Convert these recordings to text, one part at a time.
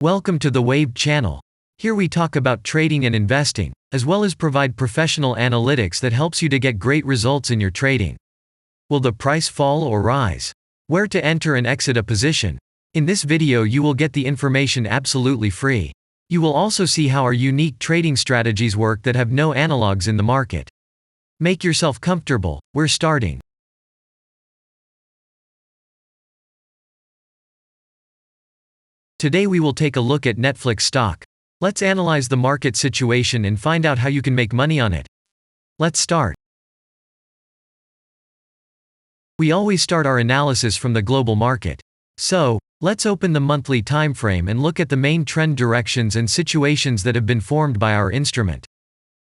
Welcome to the Waved channel. Here we talk about trading and investing, as well as provide professional analytics that helps you to get great results in your trading. Will the price fall or rise? Where to enter and exit a position? In this video you will get the information absolutely free. You will also see how our unique trading strategies work that have no analogs in the market. Make yourself comfortable, we're starting. Today we will take a look at NFLX stock. Let's analyze the market situation and find out how you can make money on it. Let's start. We always start our analysis from the global market. So, let's open the monthly time frame and look at the main trend directions and situations that have been formed by our instrument.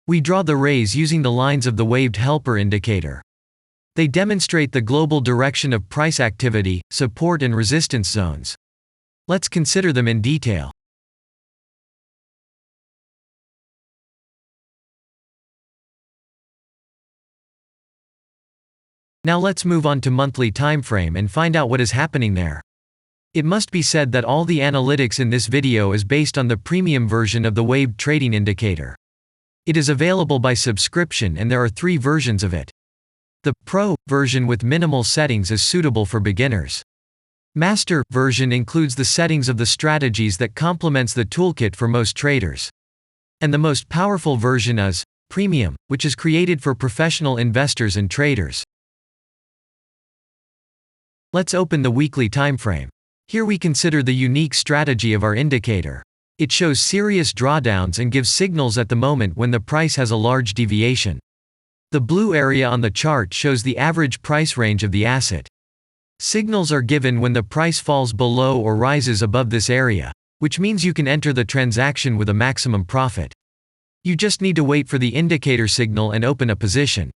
We draw the rays using the lines of the waved helper indicator. They demonstrate the global direction of price activity, support and resistance zones. Let's consider them in detail. Now let's move on to monthly time frame and find out what is happening there. It must be said that all the analytics in this video is based on the premium version of the waved trading indicator. It is available by subscription and there are 3 versions of it. The Pro version with minimal settings is suitable for beginners. Master version includes the settings of the strategies that complements the toolkit for most traders. And the most powerful version is Premium, which is created for professional investors and traders. Let's open the weekly time frame. Here we consider the unique strategy of our indicator. It shows serious drawdowns and gives signals at the moment when the price has a large deviation. The blue area on the chart shows the average price range of the asset. Signals are given when the price falls below or rises above this area, which means you can enter the transaction with a maximum profit. You just need to wait for the indicator signal and open a position.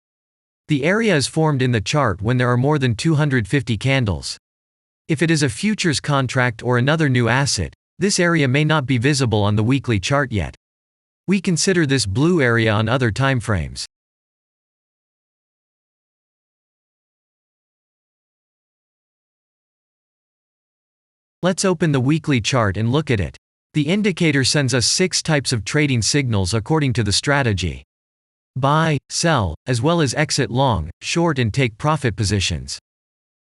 The area is formed in the chart when there are more than 250 candles. If it is a futures contract or another new asset, this area may not be visible on the weekly chart yet. We consider this blue area on other time frames. Let's open the weekly chart and look at it. The indicator sends us 6 types of trading signals according to the strategy. Buy, sell, as well as exit long, short and take profit positions.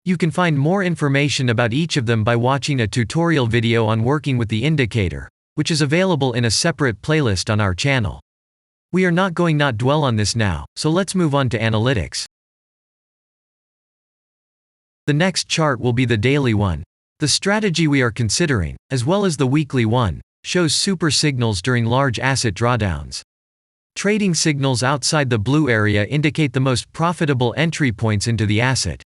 You can find more information about each of them by watching a tutorial video on working with the indicator, which is available in a separate playlist on our channel. We are not going to dwell on this now, so let's move on to analytics. The next chart will be the daily one. The strategy we are considering, as well as the weekly one, shows super signals during large asset drawdowns. Trading signals outside the blue area indicate the most profitable entry points into the asset.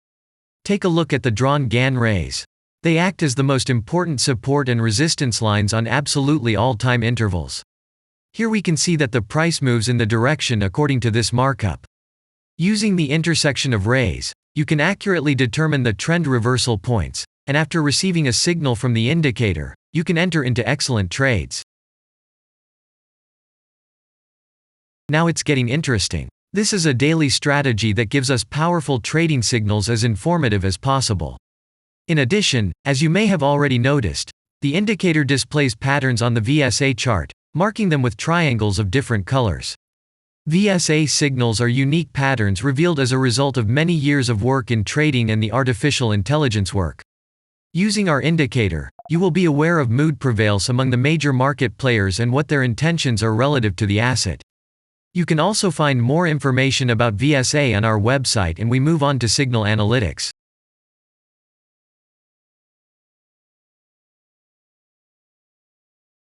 Take a look at the drawn Gann rays. They act as the most important support and resistance lines on absolutely all time intervals. Here we can see that the price moves in the direction according to this markup. Using the intersection of rays, you can accurately determine the trend reversal points, and after receiving a signal from the indicator, you can enter into excellent trades. Now it's getting interesting. This is a daily strategy that gives us powerful trading signals as informative as possible. In addition, as you may have already noticed, the indicator displays patterns on the VSA chart, marking them with triangles of different colors. VSA signals are unique patterns revealed as a result of many years of work in trading and the artificial intelligence work. Using our indicator, you will be aware of mood prevails among the major market players and what their intentions are relative to the asset. You can also find more information about VSA on our website, and we move on to signal analytics.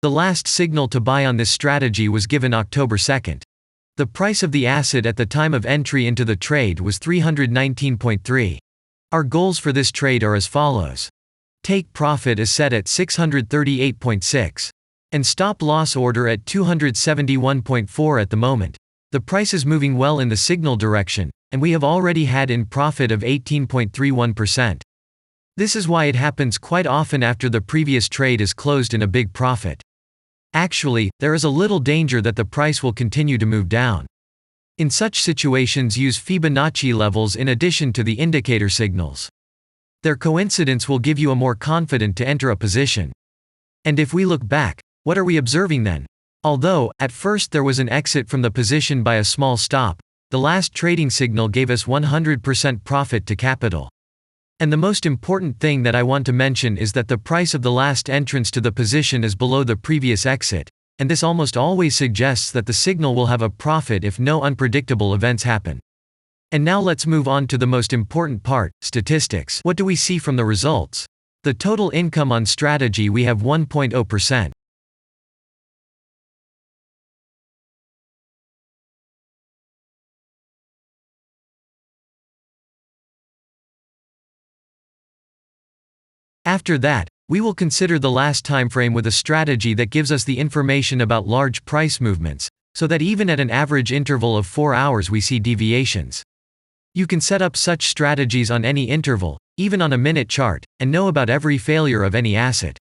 The last signal to buy on this strategy was given October 2nd. The price of the asset at the time of entry into the trade was 319.3. Our goals for this trade are as follows. Take profit is set at 638.6. And stop loss order at 271.4 at the moment. The price is moving well in the signal direction, and we have already had in profit of 18.31%. This is why it happens quite often after the previous trade is closed in a big profit. Actually, there is a little danger that the price will continue to move down. In such situations, use Fibonacci levels in addition to the indicator signals. Their coincidence will give you a more confident to enter a position. And if we look back, what are we observing then? Although, at first there was an exit from the position by a small stop, the last trading signal gave us 100% profit to capital. And the most important thing that I want to mention is that the price of the last entrance to the position is below the previous exit, and this almost always suggests that the signal will have a profit if no unpredictable events happen. And now let's move on to the most important part, statistics. What do we see from the results? The total income on strategy, we have 1.0%. After that, we will consider the last time frame with a strategy that gives us the information about large price movements, so that even at an average interval of 4 hours we see deviations. You can set up such strategies on any interval, even on a minute chart, and know about every failure of any asset.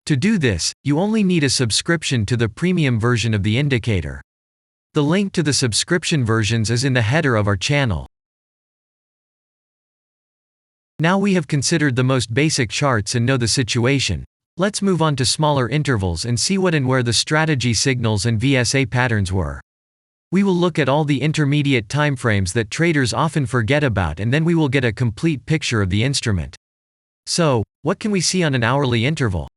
To do this, you only need a subscription to the premium version of the indicator. The link to the subscription versions is in the header of our channel. Now we have considered the most basic charts and know the situation. Let's move on to smaller intervals and see what and where the strategy signals and VSA patterns were. We will look at all the intermediate timeframes that traders often forget about, and then we will get a complete picture of the instrument. So, what can we see on an hourly interval?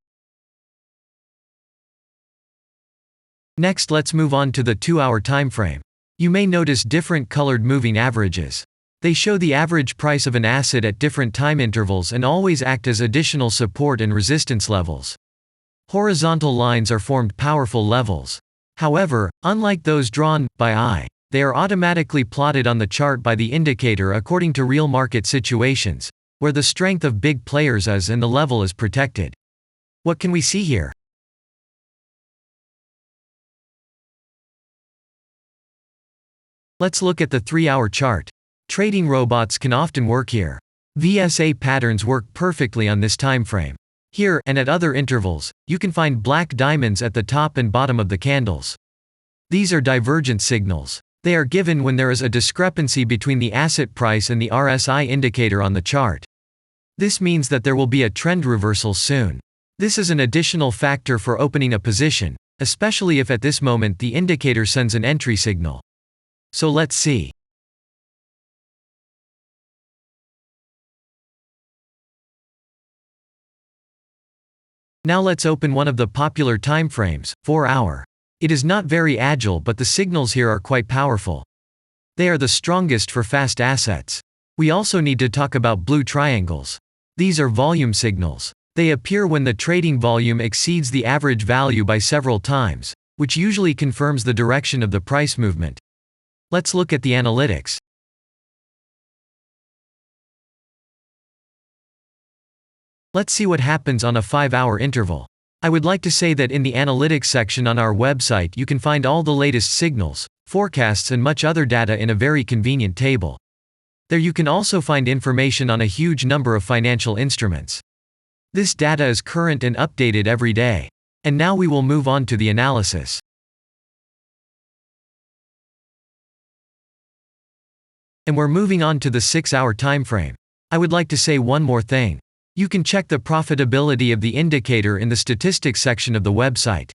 Next, let's move on to the 2-hour timeframe. You may notice different colored moving averages. They show the average price of an asset at different time intervals and always act as additional support and resistance levels. Horizontal lines are formed powerful levels. However, unlike those drawn by eye, they are automatically plotted on the chart by the indicator according to real market situations, where the strength of big players is and the level is protected. What can we see here? Let's look at the 3-hour chart. Trading robots can often work here. VSA patterns work perfectly on this time frame. Here, and at other intervals, you can find black diamonds at the top and bottom of the candles. These are divergent signals. They are given when there is a discrepancy between the asset price and the RSI indicator on the chart. This means that there will be a trend reversal soon. This is an additional factor for opening a position, especially if at this moment the indicator sends an entry signal. So let's see. Now let's open one of the popular timeframes, 4-hour. It is not very agile, but the signals here are quite powerful. They are the strongest for fast assets. We also need to talk about blue triangles. These are volume signals. They appear when the trading volume exceeds the average value by several times, which usually confirms the direction of the price movement. Let's look at the analytics. Let's see what happens on a 5-hour interval. I would like to say that in the analytics section on our website you can find all the latest signals, forecasts and much other data in a very convenient table. There you can also find information on a huge number of financial instruments. This data is current and updated every day. And now we will move on to the analysis. And we're moving on to the 6-hour timeframe. I would like to say one more thing. You can check the profitability of the indicator in the statistics section of the website.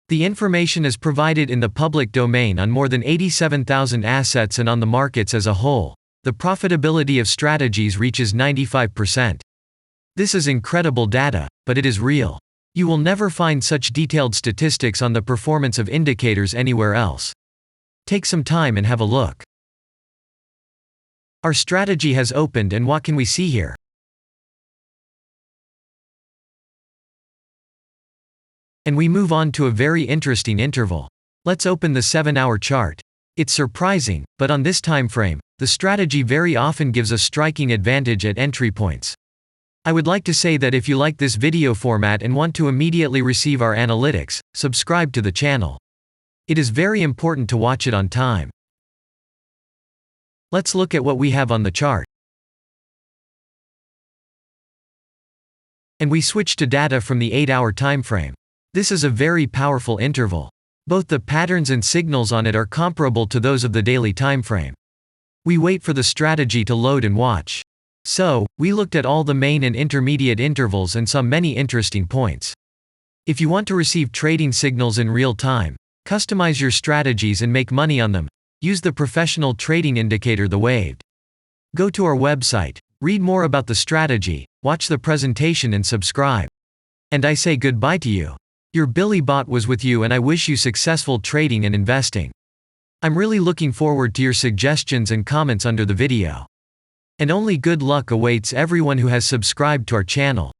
The information is provided in the public domain on more than 87,000 assets, and on the markets as a whole, the profitability of strategies reaches 95%. This is incredible data, but it is real. You will never find such detailed statistics on the performance of indicators anywhere else. Take some time and have a look. Our strategy has opened, and what can we see here? And we move on to a very interesting interval. Let's open the 7-hour chart. It's surprising, but on this time frame, the strategy very often gives a striking advantage at entry points. I would like to say that if you like this video format and want to immediately receive our analytics, subscribe to the channel. It is very important to watch it on time. Let's look at what we have on the chart. And we switch to data from the 8-hour time frame. This is a very powerful interval. Both the patterns and signals on it are comparable to those of the daily time frame. We wait for the strategy to load and watch. So, we looked at all the main and intermediate intervals and saw many interesting points. If you want to receive trading signals in real time, customize your strategies and make money on them, use the professional trading indicator The Waved. Go to our website, read more about the strategy, watch the presentation and subscribe. And I say goodbye to you. Your Billy Bot was with you and I wish you successful trading and investing. I'm really looking forward to your suggestions and comments under the video. And only good luck awaits everyone who has subscribed to our channel.